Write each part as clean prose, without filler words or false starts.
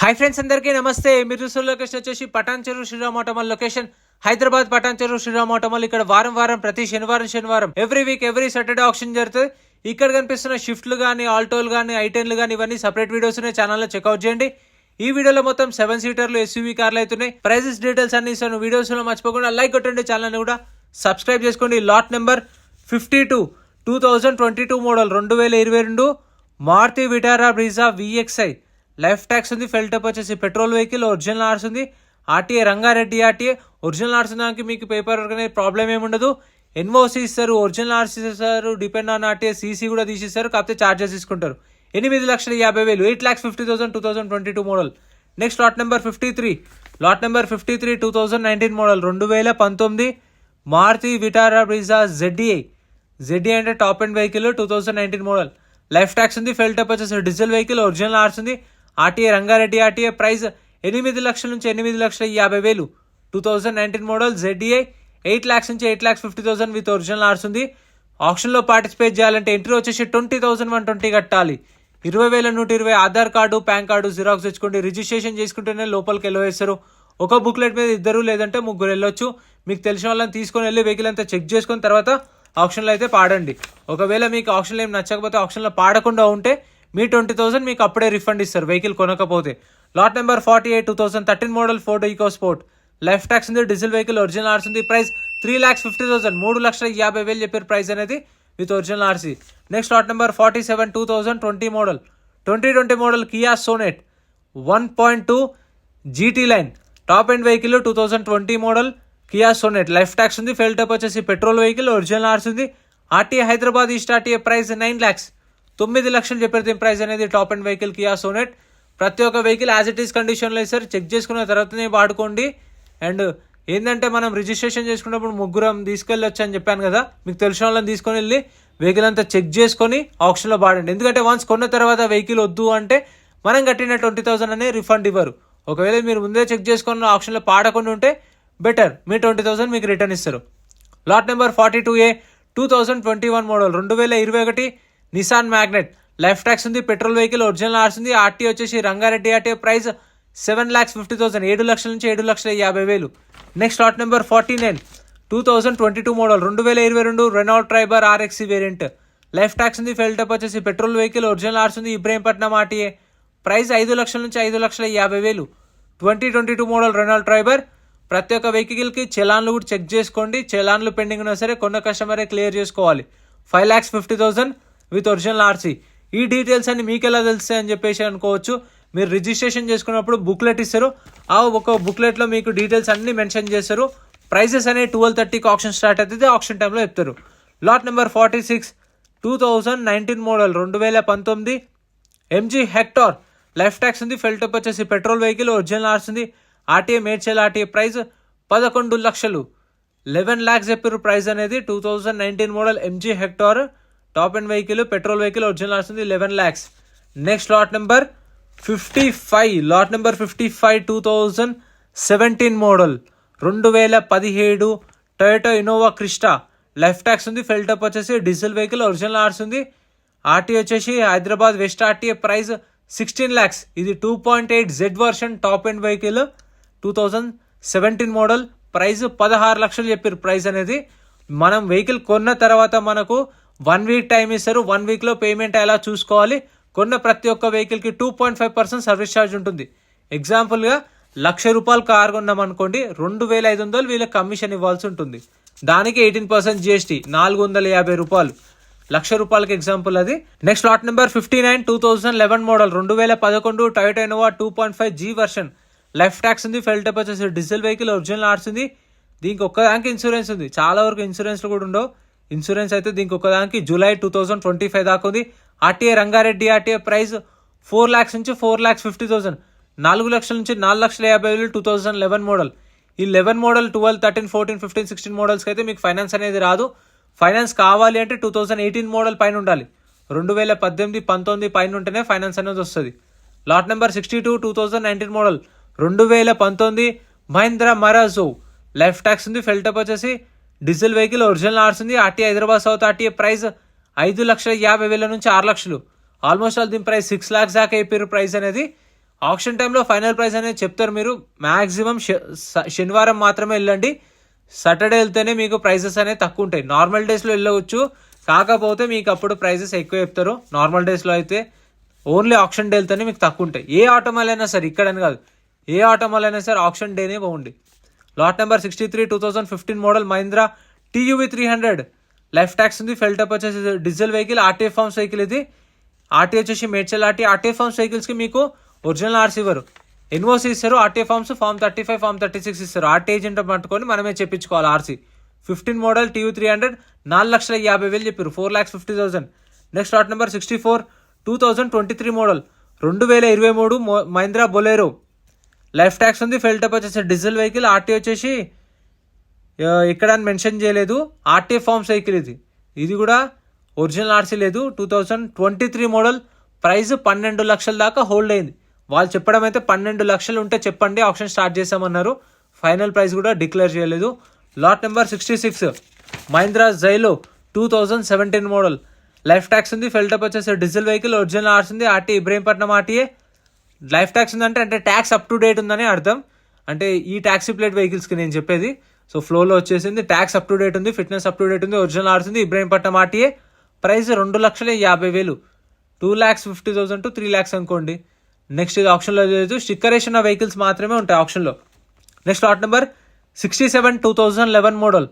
Hi friends, అందరికీ నమస్తే. మీరు చూస్తున్న లొకేషన్ వచ్చేసి పటాన్ చెరువు శ్రీరామ్ ఆటోమల్ లొకేషన్, హైదరాబాద్ పటాన్ చెరువు శ్రీరామ్ ఆటోమల్. ఇక్కడ వారం ప్రతి శనివారం every week every Saturday option జరుగుతుంది. ఇక్కడ కనిపిస్తున్న షిఫ్ట్లు కానీ, ఆల్టోలు కానీ, ఐటెన్లు కానీ ఇవన్నీ సపరేట్ వీడియోస్ ఉన్నాయి. ఛానల్లో చెక్అవుట్ చేయండి. ఈ వీడియోలో మొత్తం 7 సీటర్లు ఎస్యూవీ కార్లు అవుతున్నాయి. ప్రైజెస్ డీటెయిల్స్ అన్ని ఇస్తాను. వీడియోస్ లో మర్చిపోకుండా లైక్ కొట్టండి, ఛానల్ కూడా సబ్స్క్రైబ్ చేసుకోండి. Lot number 52 2022 model 2022 Maruti Vitara Brezza VXI. Life tax ఉంది. ఫెల్ టప్ వచ్చేసి పెట్రోల్ వెహికల్. ఒరిజినల్ ఆర్స్ ఉంది. RTA Rangareddy RTA. Original RC దానికి మీకు పేపర్ వర్క్ అనేది ప్రాబ్లం ఏముండదు. ఎన్ఓసి ఇస్తారు, ఒరిజినల్ ఆర్స్ ఇస్తారు, డిపెండ్ ఆన్ ఆర్టీఏ సీసీ కూడా తీసిస్తారు. కాకపోతే ఛార్జెస్ తీసుకుంటారు. 8,50,000 8,50,000 2022 model. Next lot number 53 2019 model 2019 Maruti Vitara Brezza ZDI అంటే top end vehicle 2019 model. Life tax ఉంది. ఫెల్ టప్ వచ్చేసి డీజిల్ వెహికల్. ఒరిజినల్ ఆర్స్ ఉంది. RTA Rangareddy RTA. ప్రైస్ 8 లక్షల నుంచి 8,50,000 2019 మోడల్ ZDI. 8 lakhs నుంచి 8,50,000 విత్ ఒరిజినల్ ఆర్స్ ఉంది. ఆప్షన్లో పార్టిసిపేట్ చేయాలంటే ఎంట్రీ వచ్చేసి 20,120 కట్టాలి. 20,120 Aadhaar card, pan card xerox తెచ్చుకోండి. రిజిస్ట్రేషన్ చేసుకుంటేనే లోపలికి వెళ్ళవేస్తారు. ఒక బుక్లెట్ మీద 2 లేదంటే 3 వెళ్ళొచ్చు. మీకు తెలిసిన వాళ్ళని తీసుకొని వెళ్ళి వెహికల్ అంతా చెక్ చేసుకున్న తర్వాత ఆప్షన్లో అయితే పాడండి. ఒకవేళ మీకు ఆప్షన్లో ఏం నచ్చకపోతే ఆప్షన్లో పాడకుండా ఉంటే మీ 20,000 మీకు అప్పుడే రిఫండ్ ఇస్తారు వెహికల్ కొనకపోతే. Lot number 48 2013 model Ford EcoSport. Life tax ఉంది. Diesel vehicle. ఒరిజినల్ ఆర్స్ ఉంది. ప్రైస్ 3,50,000 3,50,000 చెప్పారు ప్రైస్ అనేది with original RC. Next lot number 47 2020 model 2020 model Kia Sonet 1.2 GT line. Top end vehicle 2020 model Kia Sonet. Life tax ఉంది. ఫెల్ టప్ వచ్చేసి petrol vehicle. Original RC ఉంది. RTA Hyderabad east RTA. Price 9 lakhs 9 లక్షలు చెప్పారు దీని price అనేది. Top end vehicle Kia Sonet. ప్రతి ఒక్క వెహికల్ యాజ్ ఇట్ ఈస్ కండిషన్లో ఇస్తారు. చెక్ చేసుకున్న తర్వాతనే వాడుకోండి. అండ్ ఏంటంటే మనం రిజిస్ట్రేషన్ చేసుకున్నప్పుడు 3 తీసుకెళ్ళొచ్చు అని చెప్పాను కదా. మీకు తెలిసిన వాళ్ళని తీసుకొని వెళ్ళి వెహికల్ అంతా చెక్ చేసుకొని ఆప్షన్లో పాడండి. ఎందుకంటే వన్స్ కొన్న తర్వాత వెహికల్ వద్దు అంటే మనం కట్టిన 20,000 అనే రిఫండ్ ఇవ్వరు. ఒకవేళ మీరు ముందే చెక్ చేసుకున్న ఆప్షన్లో పాడకుండా ఉంటే బెటర్. మీ 20,000 మీకు రిటర్న్ ఇస్తారు. Lot number 42A 2021 model 2021 Nissan Magnite. Life tax ఉంది. Petrol vehicle. ఒరిజినల్ ఆర్స్ ఉంది. ఆర్టీ వచ్చేసి రంగారెడ్డి ఆర్టీ. ప్రైస్ 7,50,000 7 లక్షల నుంచి 7,50,000. Next lot number 49 2022 model 2022 Renault Triber RXC variant. Life tax ఉంది. ఫెల్ టప్ వచ్చేసి పెట్రోల్ వెహికల్. ఒరిజినల్ ఆర్స్ ఉంది. ఇబ్రహీంపట్నం ఆర్టీఏ. ప్రైస్ 5 లక్షల నుంచి 5,50,000 2022 మోడల్ రెనాల్ట్ ట్రైబర్. ప్రతి ఒక్క వెహికల్కి చలాన్లు కూడా చెక్ చేసుకోండి. చలాన్లు పెండింగ్ ఉన్నా సరే కొన్న కస్టమరే క్లియర్ చేసుకోవాలి. 5,50,000 విత్ ఒరిజినల్ ఆర్సీ. ఈ డీటెయిల్స్ అన్ని మీకు ఎలా తెలుస్తాయి అని చెప్పేసి అనుకోవచ్చు. మీరు రిజిస్ట్రేషన్ చేసుకున్నప్పుడు బుక్లెట్ ఇస్తారు. ఆ ఒక బుక్లెట్లో మీకు డీటెయిల్స్ అన్ని మెన్షన్ చేస్తారు. ప్రైసెస్ అనేవి 12:30కి ఆప్షన్ స్టార్ట్ అవుతుంది. ఆప్షన్ టైంలో చెప్తారు. Lot number 46 2019 model 2019 MG hectare. Life tax ఉంది. ఫెల్ టప్ వచ్చేసి పెట్రోల్ వెహికల్. ఒరిజినల్ ఆర్స్ ఉంది. RTA Medchal RTA. ప్రైస్ 11 లక్షలు 11 lakhs చెప్పారు ప్రైస్ అనేది. 2019 model MG Hector. Top end vehicle. Petrol vehicle. Original RC ఉంది. 11 lakhs. Next lot number 55 2017 model 2017 Toyota Innova Crysta. Life tax ఉంది. ఫెల్ టప్ వచ్చేసి డీజిల్ వెహికల్. ఒరిజినల్ ఆర్స్ ఉంది. RT వచ్చేసి Hyderabad west RTA. Price 16 lakhs. ఇది 2.8 Z version top end vehicle 2017 model. Price 16 లక్షలు చెప్పారు price అనేది. మనం వెహికల్ కొన్న తర్వాత మనకు 1 week టైం ఇస్తారు. 1 weekలో పేమెంట్ ఎలా చూసుకోవాలి. కొన్న ప్రతి ఒక్క వెహికల్కి 2.5% సర్వీస్ ఛార్జ్ ఉంటుంది. ఎగ్జాంపుల్గా ₹1,00,000 కార్ కొన్నాం అనుకోండి, 2,500 వీళ్ళకి కమిషన్ ఇవ్వాల్సి ఉంటుంది. దానికి 18% GST ₹450. ₹1,00,000 ఎగ్జాంపుల్ అది. Next lot number 59 2011 model 2011 Toyota Innova 2.5 G version. Life tax ఉంది. ఫెల్ టప్ వచ్చేసి డీజిల్ వెహికల్. ఒరిజినల్ ఆర్స్ ఉంది. దీనికి ఒక్కదానికి ఇన్సూరెన్స్ ఉంది. చాలా వరకు ఇన్సూరెన్స్లు కూడా ఉండవు. ఇన్సూరెన్స్ అయితే దీనికి ఒక్కదానికి జూలై 2025 దాకా ఉంది. RTA Rangareddy RTA. Price 4 lakhs నుంచి 4,50,000 4 లక్షల నుంచి 4,50,000 2011 మోడల్. ఈ 11 మోడల్ 12 13 14 15 16 మోడల్స్కి అయితే మీకు ఫైనాన్స్ అనేది రాదు. ఫైనాన్స్ కావాలి అంటే 2018 మోడల్ పైన ఉండాలి. 2018 19 పైన ఉంటేనే ఫైనాన్స్ అనేది వస్తుంది. Lot number 62 2019 model 2019 Mahindra Marazzo. Life tax ఉంది. ఫెల్ టప్ వచ్చేసి డీజిల్ వెహికల్. ఒరిజినల్ ఆర్స్ ఉంది. RT Hyderabad south RTA. Price 5,50,000 నుంచి 6 లక్షలు. ఆల్మోస్ట్ ఆల్ దీని ప్రైస్ 6 lakhs దాకా అయిపోయారు ప్రైస్ అనేది. ఆప్షన్ టైంలో ఫైనల్ ప్రైస్ అనేది చెప్తారు. మీరు మ్యాక్సిమం శనివారం మాత్రమే వెళ్ళండి. సాటర్డే వెళ్తేనే మీకు ప్రైజెస్ అనేవి తక్కువ ఉంటాయి. నార్మల్ డేస్లో వెళ్ళవచ్చు, కాకపోతే మీకు అప్పుడు ప్రైజెస్ ఎక్కువ చెప్తారు. నార్మల్ డేస్లో అయితే ఓన్లీ ఆప్షన్ డే వెళ్తేనే మీకు తక్కువ ఉంటాయి. ఏ ఆటోమాల్ అయినా సరే, ఇక్కడని కాదు, ఏ ఆటోమాల్ అయినా సరే ఆప్షన్ డేనే బాగుంది. Lot number 63 2015 model Mahindra TUV 300 life tax ఉంది. ఫెల్ టప్ వచ్చేసి diesel vehicle, RTA forms vehicle. ఇది ఆర్టీ వచ్చేసి మేడ్చల్ ఆర్టీఏ ఫార్మ్స్ వెహికల్స్కి మీకు ఒరిజినల్ ఆర్సీ ఇవ్వరు, ఎన్ఓసి ఇస్తారు. ఆర్టీఏ ఫార్మ్స్ ఫార్మ్ 35 ఫార్మ్ 36 ఇస్తారు. ఆర్టీ ఏజెంట్ పట్టుకొని మనమే చెప్పించుకోవాలి ఆర్సీ. 15 మోడల్ TUV 300 4,50,000 చెప్పారు, 4,50,000. Next lot number 64 2023 model 2023 Mahindra Bolero life tax ఉంది. ఫెల్ టప్ వచ్చేసి డీజిల్ వెహికల్, ఆర్టీ వచ్చేసి ఇక్కడ మెన్షన్ చేయలేదు. ఆర్టీ ఫార్మ్స్ వెహికల్ ఇది కూడా ఒరిజినల్ ఆర్సీ లేదు. 2023 మోడల్. ప్రైస్ 12 లక్షల దాకా హోల్డ్ అయింది. వాళ్ళు చెప్పడం అయితే 12 లక్షలు ఉంటే చెప్పండి, ఆప్షన్ స్టార్ట్ చేసామన్నారు. ఫైనల్ ప్రైస్ కూడా డిక్లేర్ చేయలేదు. Lot number 66 Mahindra Xylo 2017 model life tax ఉంది. ఫెల్ టప్ వచ్చేసి డీజిల్ వెహికల్, ఒరిజినల్ ఆర్సీ ఉంది. RT Ibrahimpatnam RTA. Life tax ఉందంటే అంటే ట్యాక్స్ అప్ టు డేట్ ఉందని అర్థం. అంటే ఈ ట్యాక్సీ ప్లేట్ వెహికల్స్కి నేను చెప్పేది. సో ఫ్లోలో వచ్చేసింది, ట్యాక్స్ అప్ టు డేట్ ఉంది, ఫిట్నెస్ అప్ టు డేట్ ఉంది, ఒరిజినల్ ఆర్సీ ఉంది, Ibrahimpatnam RTA. Price 2,50,000, 2,50,000 to 3 lakhs అనుకోండి. నెక్స్ట్ ఇది ఆప్షన్లో లేదు, స్టిక్కరేషన్ ఆఫ్ వెహికల్స్ మాత్రమే ఉంటాయి ఆప్షన్లో. Next lot number 67 2011 model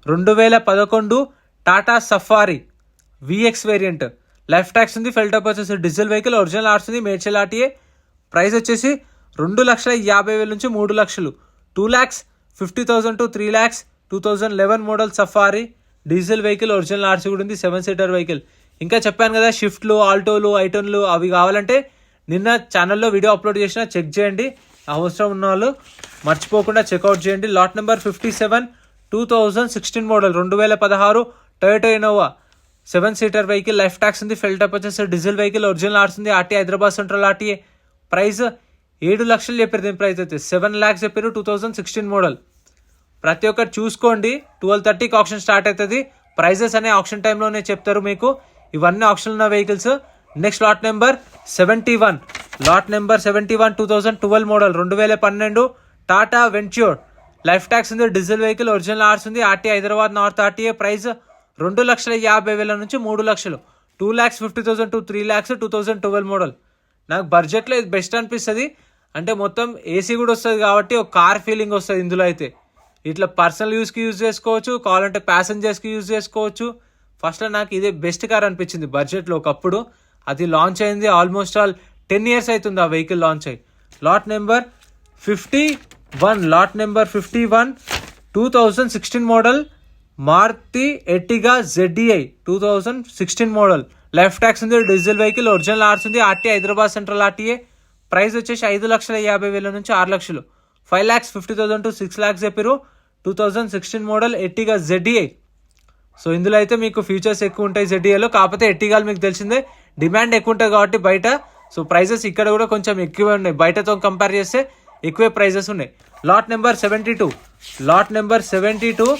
2011 Tata safari VX variant life tax ఉంది. ఫెల్ టప్ వచ్చేసి డీజిల్ వెహికల్, ఒరిజినల్ ఆర్సీ ఉంది, మేడ్చల్ ఆర్టీఏ. ప్రైస్ వచ్చేసి 2,50,000 నుంచి 3 లక్షలు, 2,50,000 to 3 lakhs. 2011 model safari diesel vehicle, original RC కూడా ఉంది, 7-seater వెహికల్. ఇంకా చెప్పాను కదా షిఫ్ట్లు, ఆల్టోలు, ఐటోన్లు అవి కావాలంటే నిన్న ఛానల్లో వీడియో అప్లోడ్ చేసిన, చెక్ చేయండి. అవసరం ఉన్న వాళ్ళు మర్చిపోకుండా చెక్అవుట్ చేయండి. Lot number 57 2016 model 2016 Toyota Innova 7-seater vehicle, life tax ఉంది. ఫెల్ టప్ వచ్చేసి డీజిల్ వెహికల్, ఒరిజినల్ ఆర్సీ ఉంది, RT Hyderabad central RTA. Price 7 లక్షలు చెప్పారు. దీని ప్రైస్ అయితే 7 lakhs చెప్పారు. 2016 మోడల్. ప్రతి ఒక్కటి చూసుకోండి. 12:30కి ఆప్షన్ స్టార్ట్ అవుతుంది. ప్రైజెస్ అనే ఆప్షన్ టైంలోనే చెప్తారు మీకు. ఇవన్నీ ఆప్షన్ ఉన్న vehicles. Next lot number 71 2012 model 2012 Tata Venture life tax ఉంది, డీజిల్ వెహికల్, ఒరిజినల్ ఆర్సీ ఉంది, RT Hyderabad north RTA. Price 2,50,000 నుంచి 3 లక్షలు, 2,50,000 to 3 lakhs. 2012 మోడల్. నాకు బడ్జెట్లో ఇది బెస్ట్ అనిపిస్తుంది. అంటే మొత్తం ఏసీ కూడా వస్తుంది కాబట్టి ఒక కార్ ఫీలింగ్ వస్తుంది ఇందులో. అయితే ఇట్లా పర్సనల్ యూస్కి యూజ్ చేసుకోవచ్చు, కావాలంటే ప్యాసింజర్స్కి యూజ్ చేసుకోవచ్చు. ఫస్ట్లో నాకు ఇదే బెస్ట్ కార్ అనిపించింది బడ్జెట్లో. ఒకప్పుడు అది లాంచ్ అయింది, ఆల్మోస్ట్ ఆల్ 10 years అవుతుంది ఆ వెహికల్ లాంచ్ అయ్యి. Lot number 51 2016 model Maruti Ertiga ZDI 2016 model life tax ఉంది, డీజిల్ వెహికల్, ఒరిజినల్ ఆర్సీ ఉంది, RT Hyderabad central RTA. Price వచ్చేసి 5,50,000 నుంచి 6 లక్షలు, 5,50,000 to 6 lakhs చెప్పారు. 2016 మోడల్ ఎర్టిగా ZDI. సో ఇందులో అయితే మీకు ఫీచర్స్ ఎక్కువ ఉంటాయి ZDIలో. కాకపోతే ఎర్టిగాలు మీకు తెలిసిందే డిమాండ్ ఎక్కువ ఉంటుంది కాబట్టి బయట. సో ప్రైజెస్ ఇక్కడ కూడా కొంచెం ఎక్కువ ఉన్నాయి, బయటతో కంపేర్ చేస్తే ఎక్కువే ప్రైజెస్ ఉన్నాయి. లాట్ నెంబర్ 72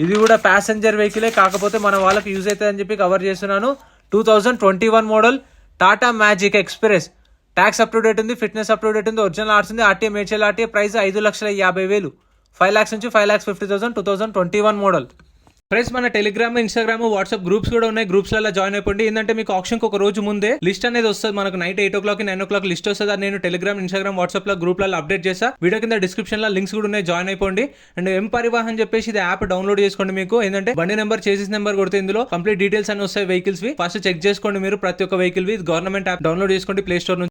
ఇది కూడా ప్యాసింజర్ వెహికలే, కాకపోతే మన వాళ్ళకి యూజ్ అవుతుంది అని చెప్పి కవర్ చేస్తున్నాను. 2021 model Tata magic express. Tax up to date ఉంది, ఫిట్నెస్ అప్ టు డేట్ ఉంది, ఒరిజినల్ ఆర్సీ ఉంది, RTA Medchal RTA. Price 5,50,000, 5 lakhs నుంచి 5,50,000. 2021 మోడల్. ఫ్రెండ్స్ మన టెలిగ్రామ్, ఇన్స్టాగ్రామ్, వాట్సాప్ గ్రూప్స్ కూడా ఉన్నాయి. గ్రూప్స్లలో జాయిన్ అయిపోండి. ఏంటంటే మీకు ఆప్షన్కి ఒక రోజు ముందే లిస్ట్ అనేది వస్తుంది. మనకు నైట్ 8 o'clock 9 o'clock లిస్ట్ వస్తుంది. అది నేను టెలిగ్రామ్, ఇన్స్టాగ్రామ్, వాట్సాప్ లో గ్రూప్లలో అప్డేట్ చేస్తా. వీడియో కింద డిస్క్రిప్షన్ లో లింక్స్ కూడా ఉన్నాయి, జాయిన్ అయిపోండి. అండ్ ఎం పరివాహన్ చెప్పేసి ఇది యాప్ డౌన్లోడ్ చేసుకోండి. మీకు ఏంటంటే బండి నెంబర్, చేసేస్ నెంబర్ కొడితే ఇందులో కంప్లీట్ డీటెయిల్స్ అన్ని వస్తాయి వెహికల్స్ వి. ఫస్ట్ చెక్ చేసుకోండి మీరు ప్రతి ఒక్క వెహికల్ వి. గవర్నమెంట్ యాప్ డౌన్లోడ్ చేసుకోండి ప్లే స్టోర్ నుంచి.